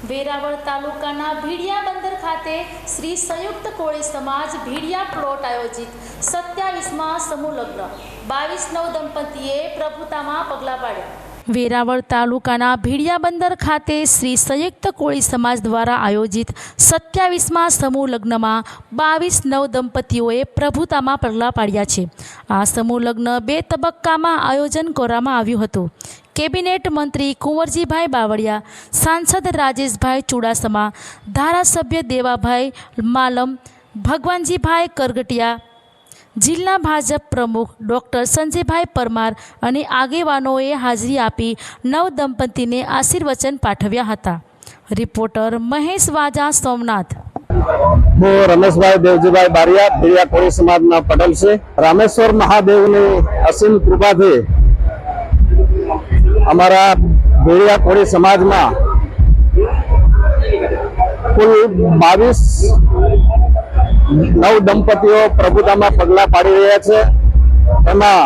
વેરાવળ તાલુકાના ભીડિયા બંદર ખાતે શ્રી સંયુક્ત કોળી સમાજ ભીડિયા પ્લોટ આયોજિત 27મા સમૂહ લગ્ન 22 નવ દંપતીએ પ્રભુતામાં પગલાં પાડ્યા। વેરાવળ તાલુકાના ભીડિયા બંદર ખાતે શ્રી સંયુક્ત કોળી સમાજ દ્વારા આયોજિત 27મા સમૂહ લગ્નમાં 22 નવ દંપતીઓએ પ્રભુતામાં પગલાં પાડ્યા છે। આ સમૂહ લગ્ન 2 તબક્કામાં આયોજન કરવામાં આવ્યું હતું। કેબિનેટ મંત્રી કુંવરજીભાઈ બાવળિયા, સાંસદ રાજેશભાઈ ચુડાસમા, ધારાસભ્ય દેવાભાઈ માલમ, ભગવાનજીભાઈ કરગટિયા, જિલ્લા ભાજપ પ્રમુખ ડૉક્ટર સંજયભાઈ પરમાર અને આગેવાનોએ હાજરી આપી નવ દંપતીને આશીર્વચન પાઠવ્યા હતા। રિપોર્ટર મહેશ વાજા, સોમનાથ। હું રમેશભાઈ દેવજીભાઈ બારિયા, ભીડિયા કોળી સમાજના પટેલ છે। રામેશ્વર મહાદેવની અસીમ કૃપાથી અમારા ભીડિયા કોળી સમાજમાં કુલ 22 નવ દંપતીઓ પ્રભુતામાં પગલાં પાડી રહ્યા છે। એમાં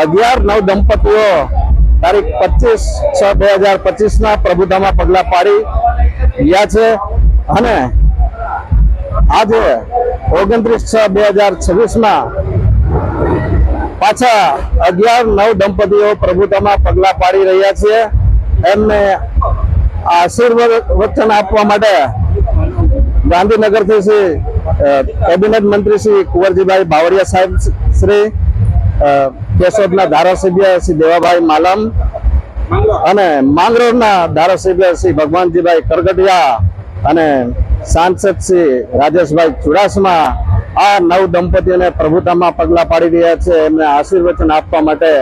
11 નવ દંપતીઓ તારીખ 25/6/2025 પ્રભુતામાં પગલાં પાડી રહ્યા છે અને આજે 29/6/2026 પાછા 11 નવ દંપતીઓ પ્રભુતામાં પગલાં પાડી રહ્યા છે। એમને આશીર્વચન આપવા માટે ગાંધીનગરથી શ્રી કેબિનેટ મંત્રી શ્રી કુંવરજીભાઈ બાવળિયા સાહેબ શ્રી, કેશોદના ધારાસભ્ય શ્રી દેવાભાઈ માલમ અને માંગરોળના ધારાસભ્ય શ્રી ભગવાનજીભાઈ કરગટિયા અને સાંસદ શ્રી રાજેશભાઈ ચુડાસમા આ નવ દંપતીઓને પ્રભુતામાં પગલાં પાડી રહ્યા છે। એમને આશીર્વચન આપવા માટે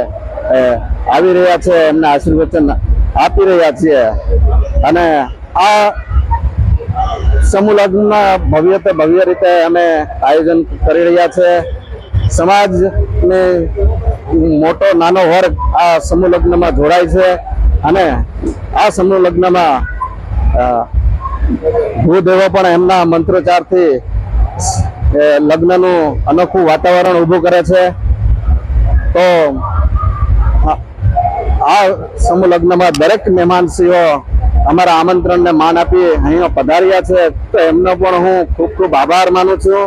આવી રહ્યા છે, એમને આશીર્વચન આપી રહ્યા છીએ અને આ સમૂહ લગ્નના ભવ્ય રીતે અમે આયોજન કરી રહ્યા છે। સમાજને મોટો નાનો વર્ગ આ સમૂહ લગ્નમાં જોડાય છે અને આ સમૂહ લગ્નમાં ભૂદેવો પણ એમના મંત્રોચ્ચારથી લગ્નનું અનોખું વાતાવરણ ઊભું કરે છે। તો આ સમૂહ લગ્નમાં દરેક મહેમાનશ્રીઓ અમારા આમંત્રણને માન આપી અહીંયા પધાર્યા છે, તો એમનો પણ હું ખૂબ ખૂબ આભાર માનું છું।